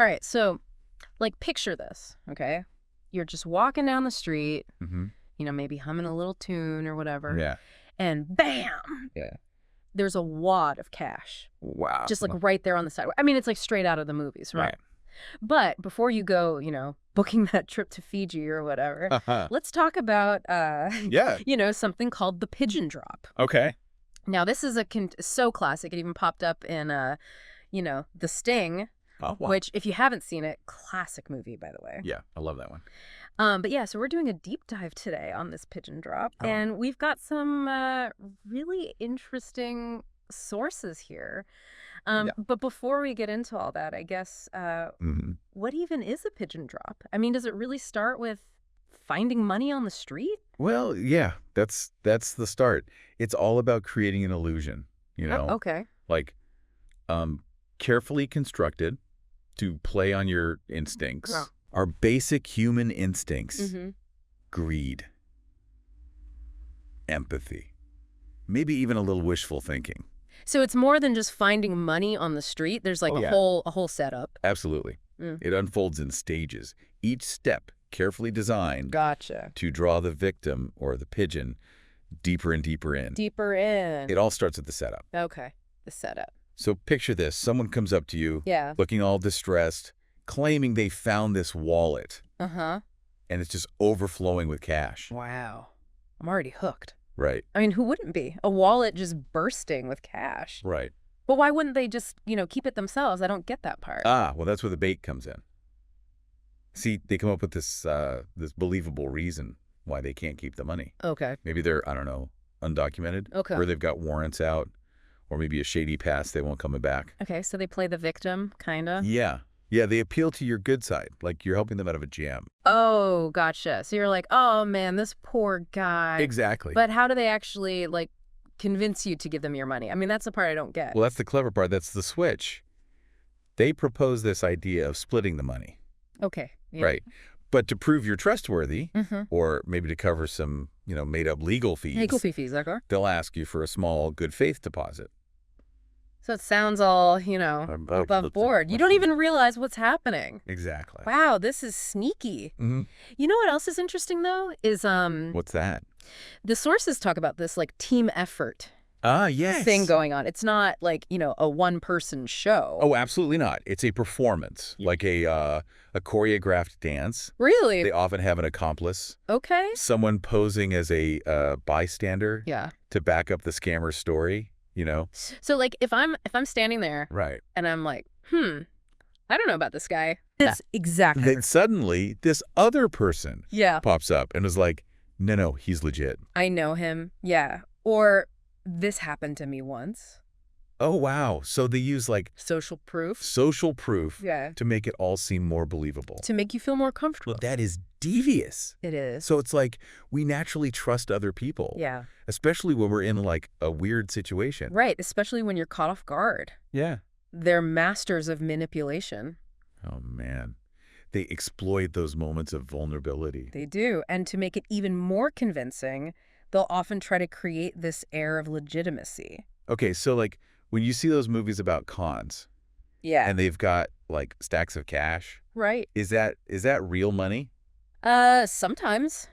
All right, so, like, picture this, okay? You're just walking down the street, maybe humming a little tune or whatever. Yeah. And bam! Yeah. There's a wad of cash. Wow. Just, like, right there on the sidewalk. I mean, it's, like, straight out of the movies, right? But before you go, booking that trip to Fiji or whatever, let's talk about, something called the pigeon drop. Okay. Now, this is so classic. It even popped up in, The Sting, which, if you haven't seen it, classic movie, by the way. Yeah, I love that one. But yeah, so we're doing a deep dive today on this pigeon drop, and we've got some really interesting sources here. But before we get into all that, I guess, what even is a pigeon drop? I mean, does it really start with finding money on the street? Well, yeah, that's the start. It's all about creating an illusion, Oh, okay. like carefully constructed to play on your instincts. Oh. Our basic human instincts, greed, empathy, maybe even a little wishful thinking. So it's more than just finding money on the street. There's like a whole setup. Absolutely. It unfolds in stages. Each step carefully designed to draw the victim or the pigeon deeper and deeper in. Deeper in. It all starts at the setup. Okay. The setup. So picture this. Someone comes up to you, looking all distressed, claiming they found this wallet. And it's just overflowing with cash. Wow. I'm already hooked. Right. I mean, who wouldn't be? A wallet just bursting with cash. Right. But why wouldn't they just, keep it themselves? I don't get that part. Well, that's where the bait comes in. See, they come up with this believable reason why they can't keep the money. Okay. Maybe they're, I don't know, undocumented. Okay. Or they've got warrants out. Or maybe a shady past they won't coming back. Okay, so they play the victim, kind of? Yeah. Yeah, they appeal to your good side, like you're helping them out of a jam. Oh, gotcha. So you're like, oh, man, this poor guy. Exactly. But how do they actually, convince you to give them your money? I mean, that's the part I don't get. Well, that's the clever part. That's the switch. They propose this idea of splitting the money. Okay. Yeah. Right. But to prove you're trustworthy, or maybe to cover some, made-up legal fees. Legal fees, okay. They'll ask you for a small good faith deposit. So it sounds all, above board. You don't even realize what's happening. Exactly. Wow, this is sneaky. You know what else is interesting, though, is What's that? the sources talk about this, team effort Yes. thing going on. It's not a one-person show. Oh, absolutely not. It's a performance, like a choreographed dance. Really? They often have an accomplice. Okay. Someone posing as a bystander. Yeah. To back up the scammer's story. So if I'm standing there, Right. and I'm like, I don't know about this guy. It's exactly. Then suddenly this other person pops up and is like, no, he's legit. I know him. Yeah. Or this happened to me once. Oh, wow. So they use Social proof. social proof Yeah. to make it all seem more believable. To make you feel more comfortable. Well, that is devious. It is. So it's like we naturally trust other people. Yeah. Especially when we're in a weird situation. Right. Especially when you're caught off guard. Yeah. They're masters of manipulation. Oh, man. They exploit those moments of vulnerability. They do. And to make it even more convincing, they'll often try to create this air of legitimacy. Okay, so when you see those movies about cons Yeah. and they've got stacks of cash, Right. is that real money? Sometimes.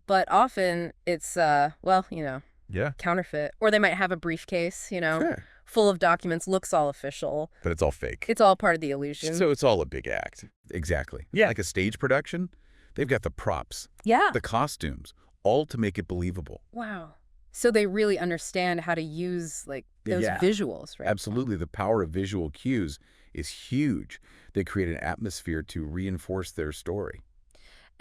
But often it's, Yeah. counterfeit. Or they might have a briefcase, Sure. full of documents, looks all official. But it's all fake. It's all part of the illusion. So it's all a big act. Exactly. Yeah. Like a stage production, they've got the props, Yeah. the costumes, all to make it believable. Wow. So they really understand how to use, those Yeah. visuals, right? Absolutely. The power of visual cues is huge. They create an atmosphere to reinforce their story.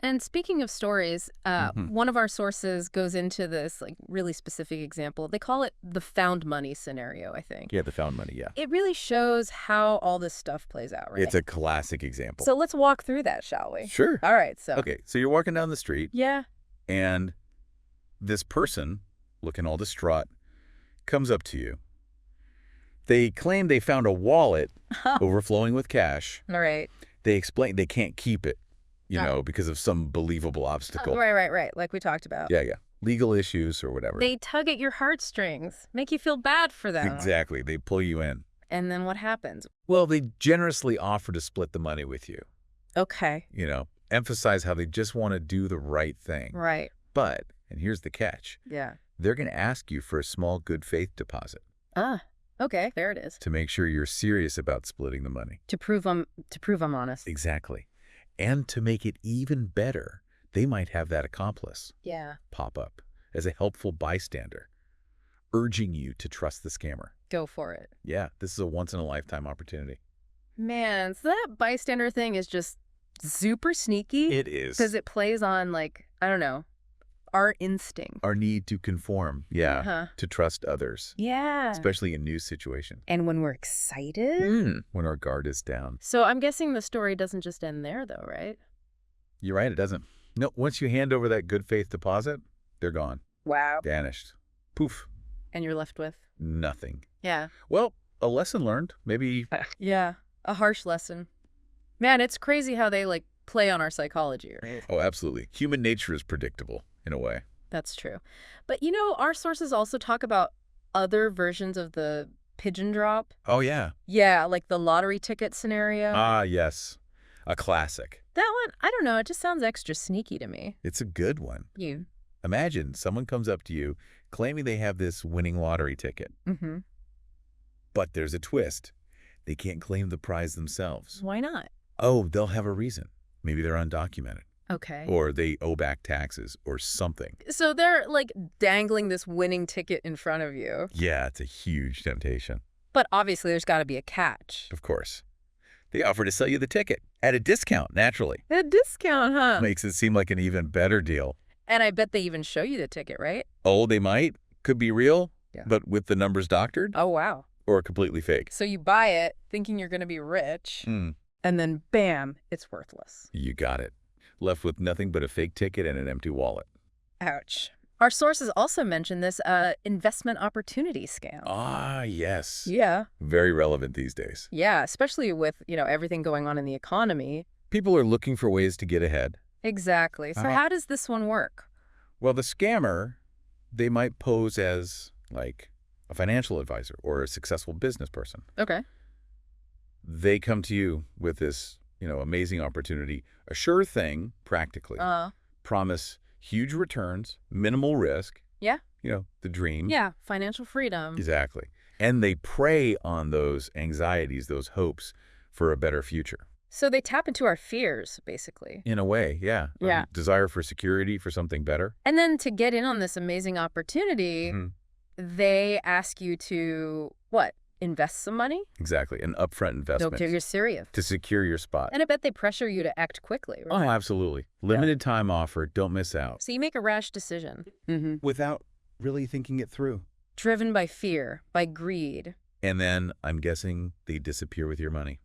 And speaking of stories, one of our sources goes into this really specific example. They call it the found money scenario, I think. Yeah, the found money, yeah. It really shows how all this stuff plays out, right? It's a classic example. So let's walk through that, shall we? Sure. All right, so. Okay, so you're walking down the street, Yeah. and this person, looking all distraught, comes up to you. They claim they found a wallet overflowing with cash. All right. They explain they can't keep it, because of some believable obstacle. Right, like we talked about. Yeah. Legal issues or whatever. They tug at your heartstrings, make you feel bad for them. Exactly. They pull you in. And then what happens? Well, they generously offer to split the money with you. Okay. Emphasize how they just want to do the right thing. Right. But, and here's the catch, Yeah. they're going to ask you for a small good faith deposit Ah, okay. There it is. to make sure you're serious about splitting the money. To prove I'm honest. Exactly. And to make it even better, they might have that accomplice pop up as a helpful bystander, urging you to trust the scammer. Go for it. Yeah, this is a once-in-a-lifetime opportunity. Man, so that bystander thing is just super sneaky. It is. Because it plays on, like, I don't know, our instinct. Our need to conform, to trust others. Yeah. Especially in new situations. And when we're excited. When our guard is down. So I'm guessing the story doesn't just end there, though, right? You're right, it doesn't. No, once you hand over that good faith deposit, they're gone. Wow. Vanished. Poof. And you're left with? Nothing. Yeah. Well, a lesson learned. Maybe. Yeah. A harsh lesson. Man, it's crazy how they, like, play on our psychology, right? Oh, absolutely. Human nature is predictable, in a way. That's true. But, our sources also talk about other versions of the pigeon drop. Oh, yeah. Yeah, like the lottery ticket scenario. Ah, yes. A classic. That one, I don't know, it just sounds extra sneaky to me. It's a good one. You. Imagine someone comes up to you claiming they have this winning lottery ticket. Mm-hmm. But there's a twist. They can't claim the prize themselves. Why not? Oh, they'll have a reason. Maybe they're undocumented. Okay. Or they owe back taxes or something. So they're, like, dangling this winning ticket in front of you. Yeah, it's a huge temptation. But obviously there's got to be a catch. Of course. They offer to sell you the ticket at a discount, naturally. A discount, huh? Makes it seem like an even better deal. And I bet they even show you the ticket, right? Oh, they might. Could be real, Yeah. but with the numbers doctored. Oh, wow. Or completely fake. So you buy it thinking you're going to be rich, and then bam, it's worthless. You got it. Left with nothing but a fake ticket and an empty wallet. Ouch. Our sources also mention this investment opportunity scam. Ah, yes. Yeah. Very relevant these days. Yeah, especially with, everything going on in the economy. People are looking for ways to get ahead. Exactly. So how does this one work? Well, the scammer, they might pose as, like, a financial advisor or a successful business person. Okay. They come to you with this, amazing opportunity, a sure thing, practically. Promise huge returns, minimal risk. Yeah. The dream. Yeah, financial freedom. Exactly. And they prey on those anxieties, those hopes for a better future. So they tap into our fears, basically. In a way, yeah. Yeah. Desire for security, for something better. And then to get in on this amazing opportunity, they ask you to, what, invest some money? Exactly. An upfront investment. Okay, you're serious. To secure your spot. And I bet they pressure you to act quickly, right? Oh, absolutely. Limited time offer. Don't miss out. So you make a rash decision. Without really thinking it through. Driven by fear, by greed. And then, I'm guessing, they disappear with your money.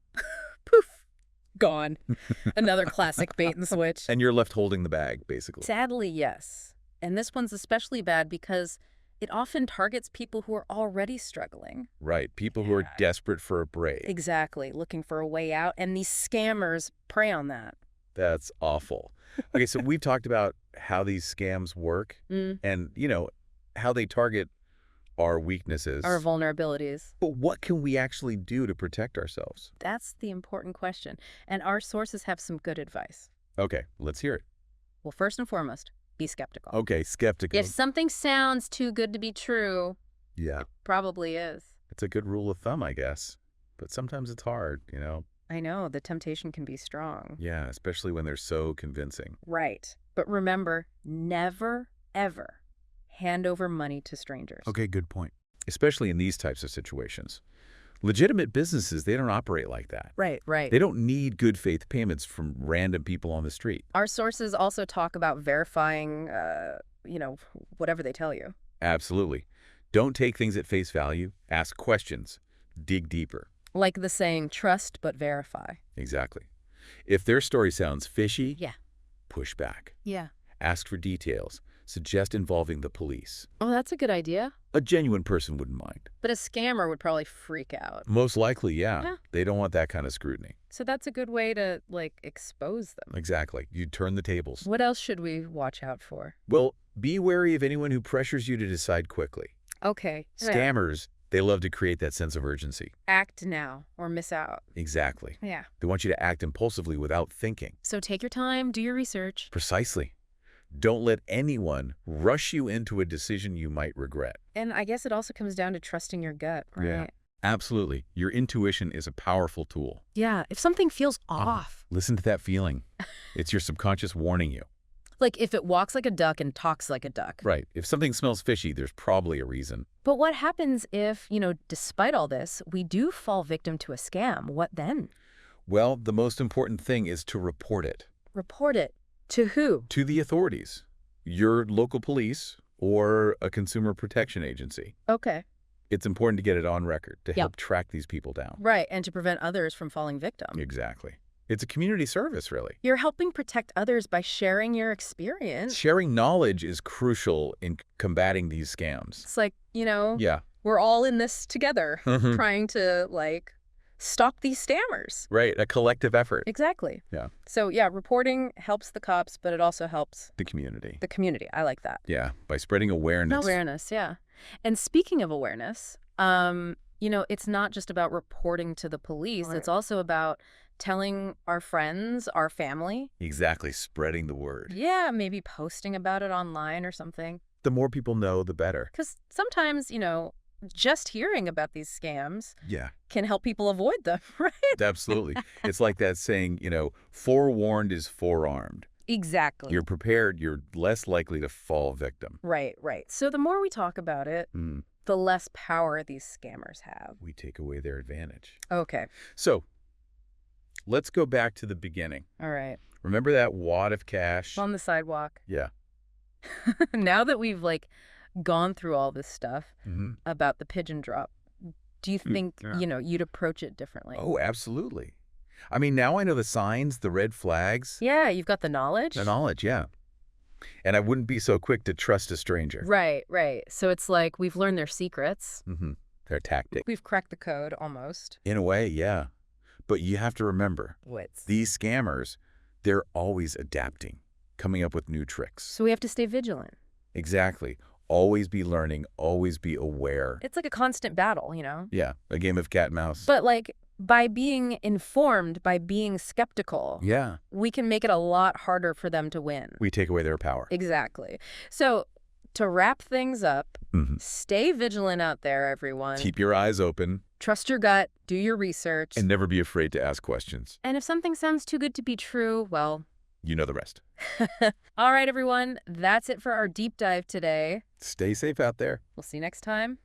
Poof. Gone. Another classic bait and switch. And you're left holding the bag, basically. Sadly, yes. And this one's especially bad because it often targets people who are already struggling. Right. People who are desperate for a break. Exactly. Looking for a way out. And these scammers prey on that. That's awful. Okay, so we've talked about how these scams work and, how they target our weaknesses. Our vulnerabilities. But what can we actually do to protect ourselves? That's the important question. And our sources have some good advice. Okay, let's hear it. Well, first and foremost, be skeptical. Okay, skeptical. If something sounds too good to be true, yeah, it probably is. It's a good rule of thumb, I guess. But sometimes it's hard, I know, the temptation can be strong. Yeah, especially when they're so convincing. Right. But remember, never, ever hand over money to strangers. Okay, good point. Especially in these types of situations. Legitimate businesses, they don't operate like that. Right. They don't need good faith payments from random people on the street. Our sources also talk about verifying, whatever they tell you. Absolutely. Don't take things at face value. Ask questions. Dig deeper. Like the saying, trust but verify. Exactly. If their story sounds fishy, push back. Yeah. Ask for details. Suggest involving the police. Oh, that's a good idea. A genuine person wouldn't mind. But a scammer would probably freak out. Most likely, yeah. They don't want that kind of scrutiny. So that's a good way to, expose them. Exactly. You turn the tables. What else should we watch out for? Well, be wary of anyone who pressures you to decide quickly. Okay. Scammers, They love to create that sense of urgency. Act now or miss out. Exactly. Yeah. They want you to act impulsively without thinking. So take your time, do your research. Precisely. Don't let anyone rush you into a decision you might regret. And I guess it also comes down to trusting your gut, right? Yeah. Absolutely. Your intuition is a powerful tool. Yeah. If something feels off. Listen to that feeling. It's your subconscious warning you. Like if it walks like a duck and talks like a duck. Right. If something smells fishy, there's probably a reason. But what happens if, despite all this, we do fall victim to a scam? What then? Well, the most important thing is to report it. Report it. To who? To the authorities. Your local police or a consumer protection agency. Okay. It's important to get it on record to help track these people down. Right, and to prevent others from falling victim. Exactly. It's a community service, really. You're helping protect others by sharing your experience. Sharing knowledge is crucial in combating these scams. It's like, Yeah. we're all in this together, trying to, stop these scammers. Right, a collective effort. Exactly. Yeah. So, yeah, reporting helps the cops, but it also helps The community. the community. I like that. Yeah, by spreading awareness. Awareness, yeah. And speaking of awareness, it's not just about reporting to the police. Right. It's also about telling our friends, our family. Exactly, spreading the word. Yeah, maybe posting about it online or something. The more people know, the better. Because sometimes, just hearing about these scams Yeah. can help people avoid them, right? Absolutely. It's like that saying, forewarned is forearmed. Exactly. You're prepared, you're less likely to fall victim. Right, right. So the more we talk about it, the less power these scammers have. We take away their advantage. Okay. So, let's go back to the beginning. All right. Remember that wad of cash? On the sidewalk. Yeah. Now that we've, gone through all this stuff about the pigeon drop, do you think, you'd approach it differently? Oh, absolutely. I mean, now I know the signs, the red flags. Yeah, you've got the knowledge. The knowledge, yeah. And I wouldn't be so quick to trust a stranger. Right, right. So it's like we've learned their secrets. Their tactic. We've cracked the code, almost. In a way, yeah. But you have to remember, these scammers, they're always adapting, coming up with new tricks. So we have to stay vigilant. Exactly. Always be learning, always be aware. It's like a constant battle, Yeah, a game of cat and mouse. But by being informed, by being skeptical, we can make it a lot harder for them to win. We take away their power. Exactly. So to wrap things up, stay vigilant out there, everyone. Keep your eyes open. Trust your gut, do your research. And never be afraid to ask questions. And if something sounds too good to be true, well... You know the rest. All right, everyone. That's it for our deep dive today. Stay safe out there. We'll see you next time.